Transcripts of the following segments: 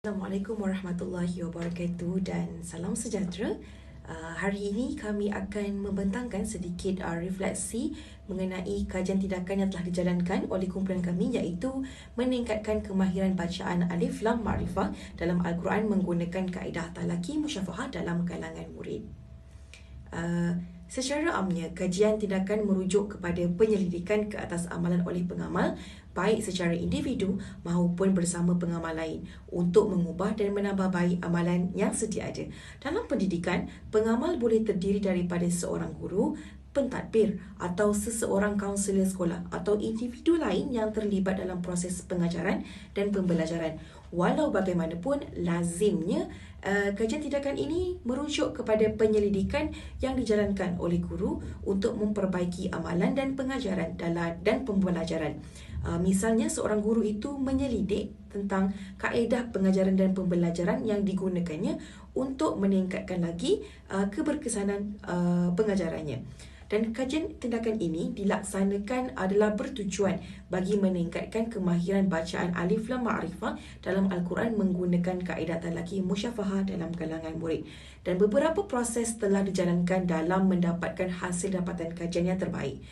Assalamualaikum warahmatullahi wabarakatuh dan salam sejahtera. Hari ini kami akan membentangkan sedikit refleksi mengenai kajian tindakan yang telah dijalankan oleh kumpulan kami, iaitu meningkatkan kemahiran bacaan Alif Lam Ma'rifah dalam Al-Quran menggunakan kaedah talaki musyafahah dalam kalangan murid. Secara amnya, kajian tindakan merujuk kepada penyelidikan ke atas amalan oleh pengamal, baik secara individu maupun bersama pengamal lain, untuk mengubah dan menambah baik amalan yang sedia ada. Dalam pendidikan, pengamal boleh terdiri daripada seorang guru, pentadbir atau seseorang kaunselor sekolah atau individu lain yang terlibat dalam proses pengajaran dan pembelajaran. Walau bagaimanapun, lazimnya kajian tindakan ini merujuk kepada penyelidikan yang dijalankan oleh guru untuk memperbaiki amalan dan pengajaran dan pembelajaran. Misalnya, seorang guru itu menyelidik tentang kaedah pengajaran dan pembelajaran yang digunakannya untuk meningkatkan lagi keberkesanan pengajarannya. Dan kajian tindakan ini dilaksanakan adalah bertujuan bagi meningkatkan kemahiran bacaan Alif Lam Ma'rifah dalam Al-Quran menggunakan kaedah talaki musyafahah dalam kalangan murid. Dan beberapa proses telah dijalankan dalam mendapatkan hasil dapatan kajian yang terbaik.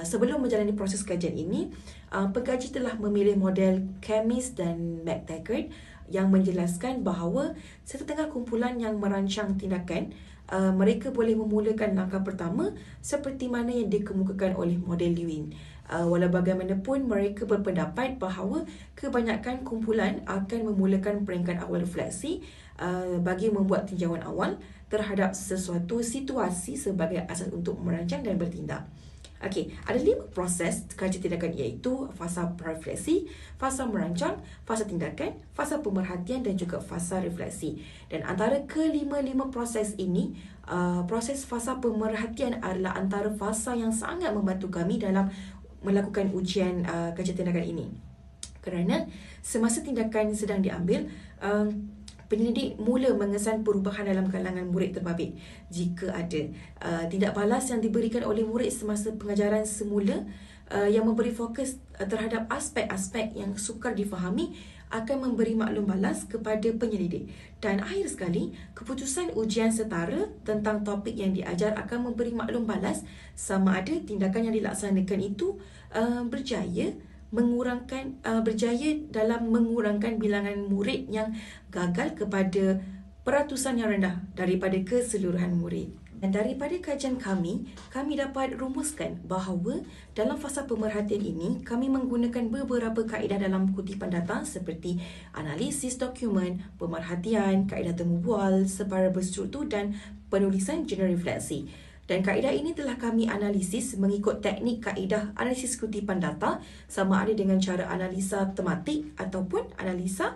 Sebelum menjalani proses kajian ini, pengkaji telah memilih model Camis dan McTaggart yang menjelaskan bahawa setengah kumpulan yang merancang tindakan mereka boleh memulakan langkah pertama seperti mana yang dikemukakan oleh model Lewin. Walau bagaimanapun, mereka berpendapat bahawa kebanyakan kumpulan akan memulakan peringkat awal refleksi bagi membuat tinjauan awal terhadap sesuatu situasi sebagai asas untuk merancang dan bertindak. Okey, ada 5 proses kajian tindakan, iaitu fasa refleksi, fasa merancang, fasa tindakan, fasa pemerhatian dan juga fasa refleksi. Dan antara kelima-lima proses ini, proses fasa pemerhatian adalah antara fasa yang sangat membantu kami dalam melakukan ujian kajian tindakan ini. Kerana semasa tindakan sedang diambil, penyelidik mula mengesan perubahan dalam kalangan murid terbabit. Jika ada tindak balas yang diberikan oleh murid semasa pengajaran semula yang memberi fokus terhadap aspek-aspek yang sukar difahami, akan memberi maklum balas kepada penyelidik. Dan akhir sekali, keputusan ujian setara tentang topik yang diajar akan memberi maklum balas sama ada tindakan yang dilaksanakan itu berjaya dalam mengurangkan bilangan murid yang gagal kepada peratusan yang rendah daripada keseluruhan murid. Dan daripada kajian kami dapat rumuskan bahawa dalam fasa pemerhatian ini, kami menggunakan beberapa kaedah dalam kutipan data seperti analisis dokumen, pemerhatian, kaedah temu bual, secara berstruktur dan penulisan jurnal refleksi. Dan kaedah ini telah kami analisis mengikut teknik kaedah analisis kutipan data, sama ada dengan cara analisa tematik ataupun analisa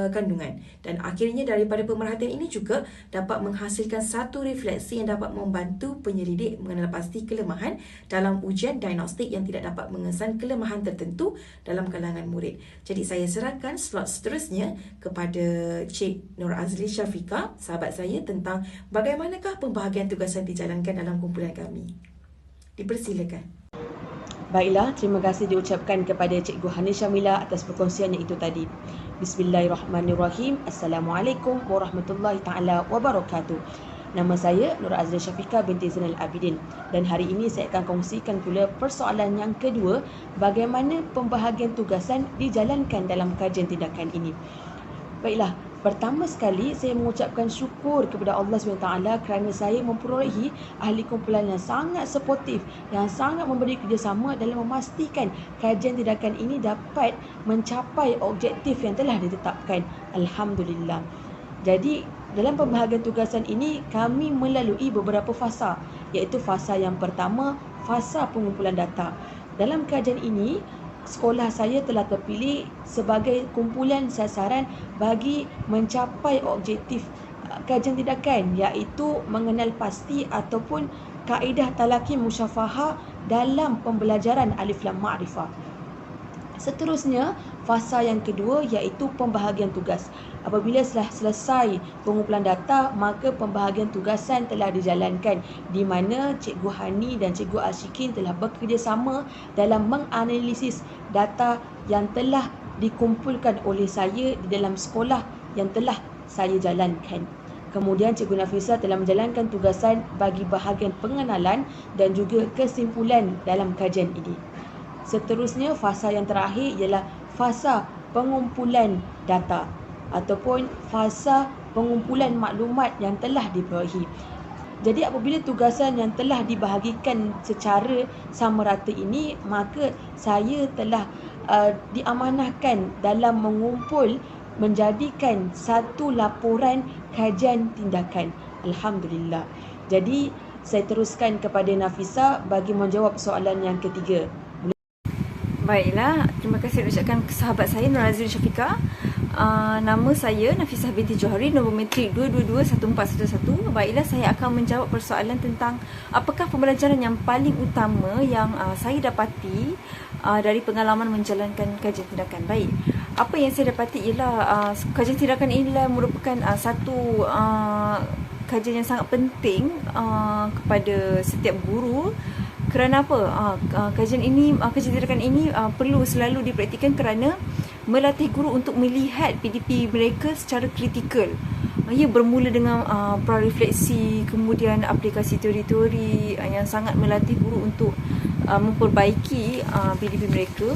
kandungan. Dan akhirnya daripada pemerhatian ini juga dapat menghasilkan satu refleksi yang dapat membantu penyelidik mengenal pasti kelemahan dalam ujian diagnostik yang tidak dapat mengesan kelemahan tertentu dalam kalangan murid. Jadi saya serahkan slot seterusnya kepada Cik Nur Azli Syafiqah, sahabat saya, tentang bagaimanakah pembahagian tugasan dijalankan dalam kumpulan kami. Dipersilakan. Baiklah, terima kasih diucapkan kepada Cikgu Hani Syamila atas perkongsiannya itu tadi. Bismillahirrahmanirrahim. Assalamualaikum warahmatullahi taala wabarakatuh. Nama saya Nur Azli Syafiqah binti Zainal Abidin, dan hari ini saya akan kongsikan pula persoalan yang kedua, bagaimana pembahagian tugasan dijalankan dalam kajian tindakan ini. Baiklah, pertama sekali saya mengucapkan syukur kepada Allah SWT kerana saya memperolehi ahli kumpulan yang sangat suportif, yang sangat memberi kerjasama dalam memastikan kajian tindakan ini dapat mencapai objektif yang telah ditetapkan. Alhamdulillah. Jadi, dalam pembahagian tugasan ini kami melalui beberapa fasa, iaitu fasa yang pertama, fasa pengumpulan data. Dalam kajian ini, sekolah saya telah terpilih sebagai kumpulan sasaran bagi mencapai objektif kajian tindakan, iaitu mengenal pasti ataupun kaedah talaki musyafahah dalam pembelajaran Alif Lam Ma'rifah. Seterusnya, fasa yang kedua iaitu pembahagian tugas. Apabila telah selesai pengumpulan data, maka pembahagian tugasan telah dijalankan, di mana Cikgu Hani dan Cikgu Ashikin telah bekerjasama dalam menganalisis data yang telah dikumpulkan oleh saya di dalam sekolah yang telah saya jalankan. Kemudian Cikgu Nafisa telah menjalankan tugasan bagi bahagian pengenalan dan juga kesimpulan dalam kajian ini. Seterusnya, fasa yang terakhir ialah fasa pengumpulan data ataupun fasa pengumpulan maklumat yang telah diperolehi. Jadi apabila tugasan yang telah dibahagikan secara sama rata ini, maka saya telah diamanahkan dalam mengumpul menjadikan satu laporan kajian tindakan. Alhamdulillah. Jadi saya teruskan kepada Nafisa bagi menjawab soalan yang ketiga. Baiklah, terima kasih ucapkan sahabat saya Nur Azrin Syafiqah. Nama saya Nafisah binti Johari, nombor matrik 2221411. Baiklah, saya akan menjawab persoalan tentang apakah pembelajaran yang paling utama yang saya dapati dari pengalaman menjalankan kajian tindakan. Baik, apa yang saya dapati ialah kajian tindakan inilah merupakan satu kajian yang sangat penting kepada setiap guru. Kerana apa? Kajian tindakan ini perlu selalu dipraktikkan kerana melatih guru untuk melihat PDP mereka secara kritikal. Ia bermula dengan prarefleksi, kemudian aplikasi teori-teori yang sangat melatih guru untuk memperbaiki PDP mereka.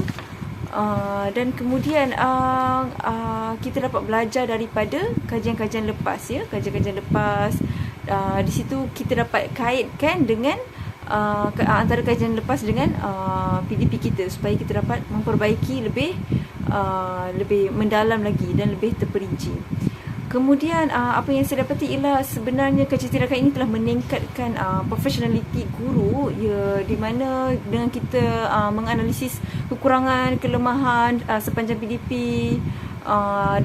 Dan kemudian kita dapat belajar daripada kajian-kajian lepas, ya, kajian-kajian lepas. Di situ kita dapat kaitkan dengan antara kajian lepas dengan PDP kita supaya kita dapat memperbaiki lebih mendalam lagi dan lebih terperinci. Kemudian apa yang saya dapati ialah sebenarnya kajian tindakan ini telah meningkatkan profesionaliti guru, ya, di mana dengan kita menganalisis kekurangan, kelemahan sepanjang PDP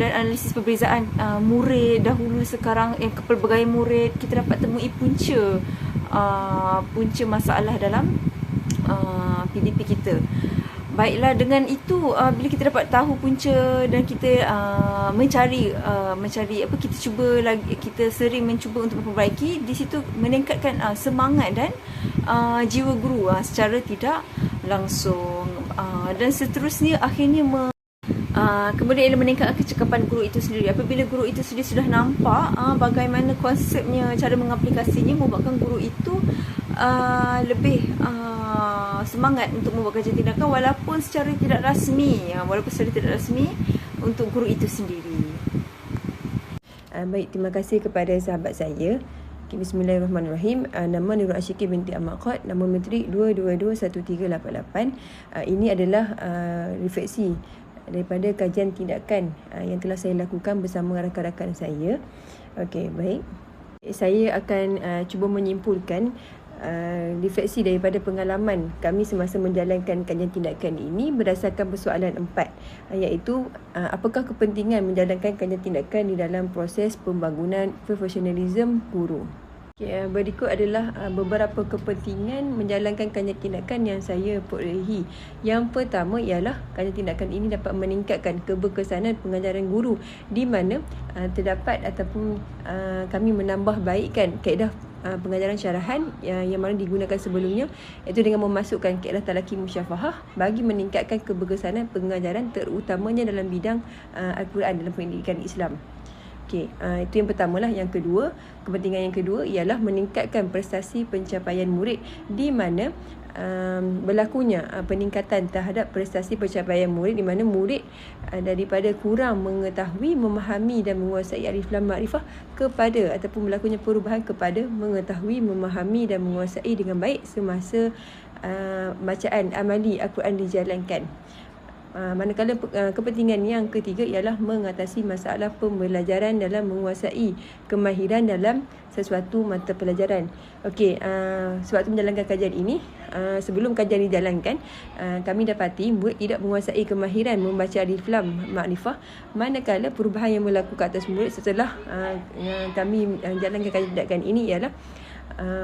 dan analisis perbezaan murid dahulu sekarang, kepelbagaian murid, kita dapat temui punca masalah dalam PDP kita. Baiklah, dengan itu bila kita dapat tahu punca dan kita mencari apa, kita cuba lagi, kita sering mencuba untuk memperbaiki, di situ meningkatkan semangat dan jiwa guru secara tidak langsung, dan seterusnya akhirnya kemudian ia meningkatkan kecekapan guru itu sendiri. Apabila guru itu sendiri sudah nampak bagaimana konsepnya, cara mengaplikasinya, membuatkan guru itu lebih semangat untuk membuat kajian tindakan walaupun secara tidak rasmi, untuk guru itu sendiri. Baik, terima kasih kepada sahabat saya. Bismillahirrahmanirrahim. Nama Nurul Asyikir binti Ahmad Qad, nama matrik 2221388. Ini adalah refleksi daripada kajian tindakan yang telah saya lakukan bersama rakan-rakan saya. Okey, baik. Saya akan cuba menyimpulkan refleksi daripada pengalaman kami semasa menjalankan kajian tindakan ini berdasarkan persoalan 4, iaitu apakah kepentingan menjalankan kajian tindakan di dalam proses pembangunan profesionalisme guru. Okay, berikut adalah beberapa kepentingan menjalankan kajian tindakan yang saya perolehi. Yang pertama ialah kajian tindakan ini dapat meningkatkan keberkesanan pengajaran guru, di mana terdapat ataupun kami menambah baikkan kaedah pengajaran syarahan yang mana digunakan sebelumnya, iaitu dengan memasukkan kaedah talaqi musyafahah bagi meningkatkan keberkesanan pengajaran, terutamanya dalam bidang Al-Quran dalam pendidikan Islam. Okey, itu yang pertama lah. Yang kedua, kepentingan yang kedua ialah meningkatkan prestasi pencapaian murid, di mana berlakunya peningkatan terhadap prestasi pencapaian murid, di mana murid daripada kurang mengetahui, memahami dan menguasai alif lam makrifah kepada, ataupun berlakunya perubahan kepada mengetahui, memahami dan menguasai dengan baik semasa bacaan amali Al-Quran dijalankan. Manakala kepentingan yang ketiga ialah mengatasi masalah pembelajaran dalam menguasai kemahiran dalam sesuatu mata pelajaran. Okey, sewaktu menjalankan kajian ini, sebelum kajian dijalankan, kami dapati murid tidak menguasai kemahiran membaca alif lam makrifah, manakala perubahan yang berlaku ke atas murid setelah kami menjalankan kajian tindakan ini ialah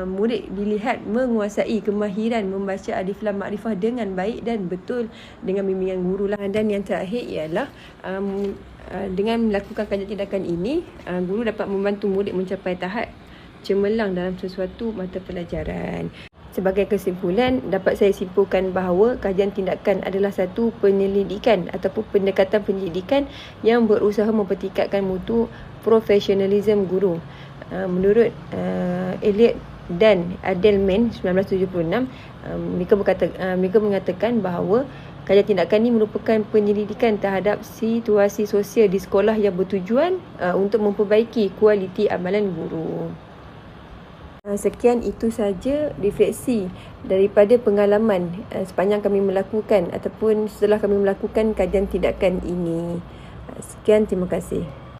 murid dilihat menguasai kemahiran membaca alif lam makrifah dengan baik dan betul dengan bimbingan guru lah. Dan yang terakhir ialah dengan melakukan kajian tindakan ini, guru dapat membantu murid mencapai tahap cemerlang dalam sesuatu mata pelajaran. Sebagai kesimpulan, dapat saya simpulkan bahawa kajian tindakan adalah satu penyelidikan ataupun pendekatan penyelidikan yang berusaha mempertingkatkan mutu profesionalisme guru. Menurut Elliot dan Adelman 1976, mereka mengatakan bahawa kajian tindakan ini merupakan penyelidikan terhadap situasi sosial di sekolah yang bertujuan untuk memperbaiki kualiti amalan guru. Sekian itu saja refleksi daripada pengalaman sepanjang kami melakukan ataupun setelah kami melakukan kajian tindakan ini. Sekian, terima kasih.